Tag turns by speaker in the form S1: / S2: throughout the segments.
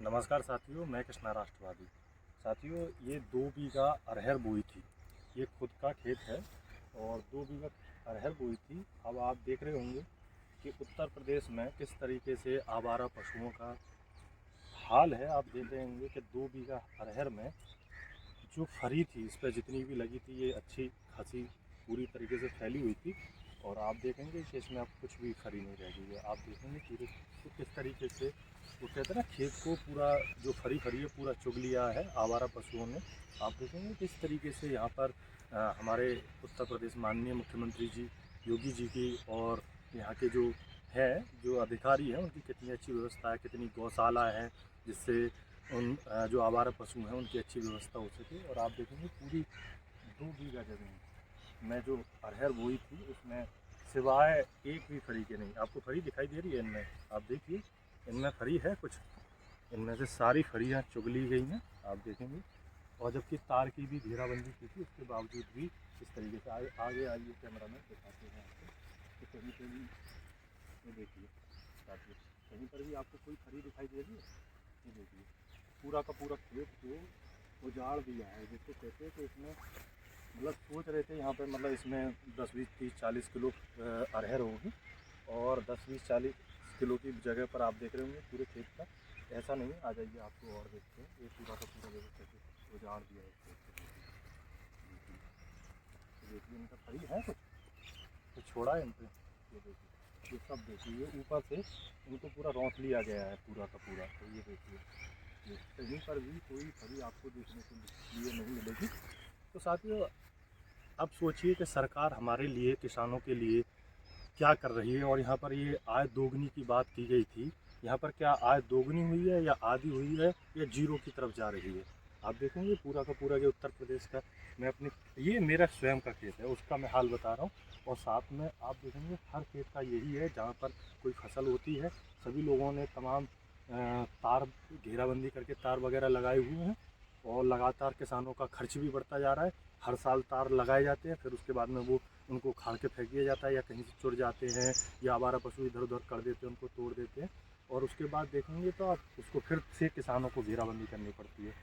S1: नमस्कार साथियों, मैं कृष्णा राष्ट्रवादी। साथियों, ये 2 बीघा अरहर बोई थी। ये खुद का खेत है और 2 बीघा अरहर बोई थी। अब आप देख रहे होंगे कि उत्तर प्रदेश में किस तरीके से आवारा पशुओं का हाल है। आप देख रहे होंगे कि 2 बीघा अरहर में जो फरी थी, इस पर जितनी भी लगी थी, ये अच्छी खासी पूरी तरीके से फैली हुई थी। और आप देखेंगे कि इसमें अब कुछ भी फरी नहीं रह गई है। आप देखेंगे कि किस तरीके से वो कहते हैं ना, खेत को पूरा जो फरी है पूरा चुग लिया है आवारा पशुओं ने। आप देखेंगे किस तरीके से यहाँ पर हमारे उत्तर प्रदेश माननीय मुख्यमंत्री जी योगी जी की और यहाँ के जो अधिकारी हैं उनकी कितनी अच्छी व्यवस्था है, कितनी गौशाला है, जिससे उन जो आवारा पशु हैं उनकी अच्छी व्यवस्था हो सके। और आप देखेंगे पूरी 2 बीघा जमीन में जो अरहर बोई थी उसमें सिवाय एक भी फरी के नहीं। आपको फरी दिखाई दे रही है इनमें? आप देखिए, इनमें फरी है कुछ, इनमें से सारी फरियाँ चुग ली गई हैं। आप देखेंगे। और जबकि तार की भी घेराबंदी की थी, उसके बावजूद भी इस तरीके से आगे आइए, कैमरा में दिखाते हैं आपको। तो कहीं पर भी ये देखिए साथियों, कहीं पर भी आपको कोई फरी दिखाई दे रही है? ये देखिए, पूरा का पूरा खेत को उजाड़ दिया है। जिसको कहते हैं कि इसमें मतलब सोच रहे थे यहाँ पे मतलब इसमें 10, 20, 30, 40 किलो अरहर होगी और 10, 20, 40 किलो की जगह पर आप देख रहे होंगे पूरे खेत का ऐसा नहीं। आ जाइए, आपको और देखते हैं। ये पूरा का पूरा जगह कैसे उजाड़ दिया है इस खेत को। देखिए इनका फरी है कुछ तो छोड़ा है इन पर। ये देखिए, ये सब देखिए, ये ऊपर से इनको पूरा रौंद लिया गया है पूरा का पूरा। तो ये देखिए, ये कहीं पर भी कोई फरी आपको देखने को लिए नहीं मिलेगी। तो साथियों, अब सोचिए कि सरकार हमारे लिए, किसानों के लिए क्या कर रही है। और यहाँ पर ये आय दोगुनी की बात की गई थी। यहाँ पर क्या आय दोगुनी हुई है या आधी हुई है या जीरो की तरफ जा रही है? आप देखेंगे पूरा का पूरा ये उत्तर प्रदेश का, मैं अपने, ये मेरा स्वयं का खेत है, उसका मैं हाल बता रहा हूँ। और साथ में आप देखेंगे हर खेत का यही है, जहाँ पर कोई फसल होती है सभी लोगों ने तमाम तार घेराबंदी करके तार वगैरह लगाए हुए हैं। और लगातार किसानों का खर्च भी बढ़ता जा रहा है। हर साल तार लगाए जाते हैं, फिर उसके बाद में वो उनको उखाड़ के फेंक दिया जाता है, या कहीं से चुर जाते हैं, या आवारा पशु इधर उधर कर देते हैं, उनको तोड़ देते हैं। और उसके बाद देखेंगे तो आप उसको फिर से किसानों को घेराबंदी करनी पड़ती है।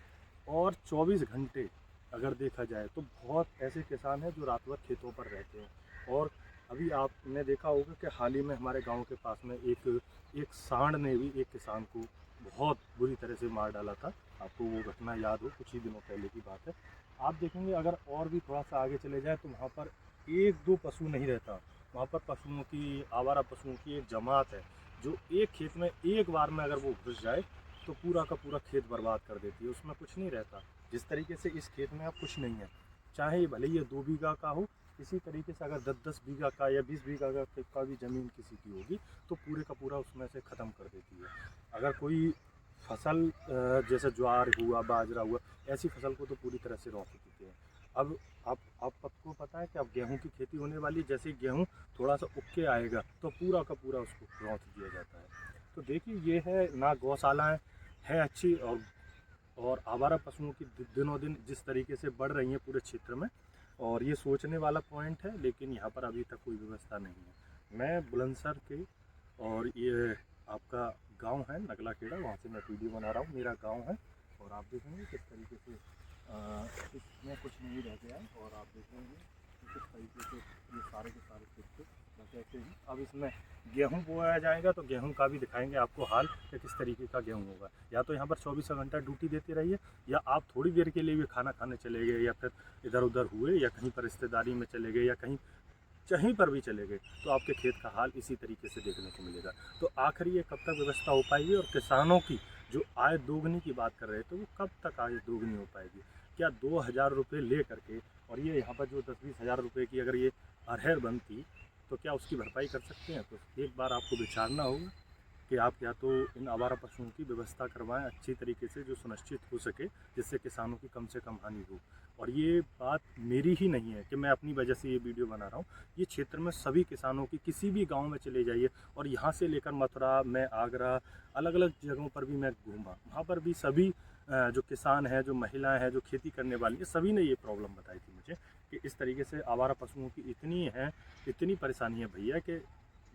S1: और 24 घंटे अगर देखा जाए तो बहुत ऐसे किसान हैं जो रात भर खेतों पर रहते हैं। और अभी आपने देखा होगा कि हाल ही में हमारे गांव के पास में एक सांड ने भी एक किसान को बहुत बुरी तरह से मार डाला था। आपको वो घटना याद हो, कुछ ही दिनों पहले की बात है। आप देखेंगे अगर और भी थोड़ा सा आगे चले जाए तो वहाँ पर 1-2 पशु नहीं रहता। वहाँ पर पशुओं की, आवारा पशुओं की एक जमात है जो एक खेत में एक बार में अगर वो घुस जाए तो पूरा का पूरा खेत बर्बाद कर देती है। उसमें कुछ नहीं रहता। जिस तरीके से इस खेत में अब कुछ नहीं है, चाहे भले ये 2 बीघा का हो, इसी तरीके से अगर 10-10 बीघा का या 20 बीघा का भी ज़मीन किसी की होगी तो पूरे का पूरा उसमें से ख़त्म कर देती है। अगर कोई फसल जैसे ज्वार हुआ, बाजरा हुआ, ऐसी फसल को तो पूरी तरह से रौंद देते हैं। अब आपको पता है कि अब गेहूं की खेती होने वाली, जैसे ही गेहूं थोड़ा सा उग के आएगा तो पूरा का पूरा उसको रौंद दिया जाता है। तो देखिए, ये है ना, गौशालाएँ हैं अच्छी, और आवारा पशुओं की दिनों दिन जिस तरीके से बढ़ रही हैं पूरे क्षेत्र में, और ये सोचने वाला पॉइंट है। लेकिन यहाँ पर अभी तक कोई व्यवस्था नहीं है। मैं बुलंदशहर के, और ये आपका गांव है नगला खेड़ा, वहाँ से मैं वीडियो बना रहा हूँ, मेरा गांव है। और आप देखेंगे किस तरीके से इसमें कुछ नहीं रह गया है। और आप देखेंगे कि किस तरीके से ये सारे के सारे खेत थे बस ऐसे ही। अब इसमें गेहूं बोया जाएगा तो गेहूं का भी दिखाएंगे आपको हाल कि किस तरीके का गेहूं होगा। या तो यहाँ पर 24 घंटा ड्यूटी देते रहिए, या आप थोड़ी देर के लिए भी खाना खाने चले गए, या फिर इधर उधर हुए, या कहीं पर रिश्तेदारी में चले गए, या कहीं पर भी चले गए, तो आपके खेत का हाल इसी तरीके से देखने को मिलेगा। तो आखिर ये कब तक व्यवस्था हो पाएगी? और किसानों की जो आय दोगुनी की बात कर रहे थे, वो कब तक आय दोगुनी हो पाएगी? क्या 2,000 रुपये ले करके, और ये यहाँ पर जो 10-20 हज़ार रुपये की अगर ये अरहर बनती तो क्या उसकी भरपाई कर सकते हैं? तो एक बार आपको विचारना होगा कि आप या तो इन आवारा पशुओं की व्यवस्था करवाएं अच्छी तरीके से, जो सुनिश्चित हो सके, जिससे किसानों की कम से कम हानि हो। और ये बात मेरी ही नहीं है कि मैं अपनी वजह से ये वीडियो बना रहा हूँ। ये क्षेत्र में सभी किसानों की, किसी भी गांव में चले जाइए, और यहाँ से लेकर मथुरा, मैं आगरा, अलग अलग जगहों पर भी मैं घूमा, वहाँ पर भी सभी जो किसान हैं, जो महिलाएं हैं, जो खेती करने वाली हैं, सभी ने ये प्रॉब्लम बताई थी मुझे कि इस तरीके से आवारा पशुओं की इतनी परेशानी है भैया कि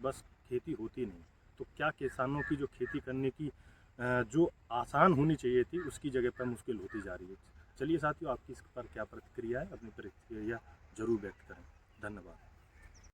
S1: बस खेती होती नहीं। तो क्या किसानों की जो खेती करने की जो आसान होनी चाहिए थी उसकी जगह पर मुश्किल होती जा रही है। चलिए साथियों, आपकी इस पर क्या प्रतिक्रिया है, अपनी प्रतिक्रिया ज़रूर व्यक्त करें। धन्यवाद।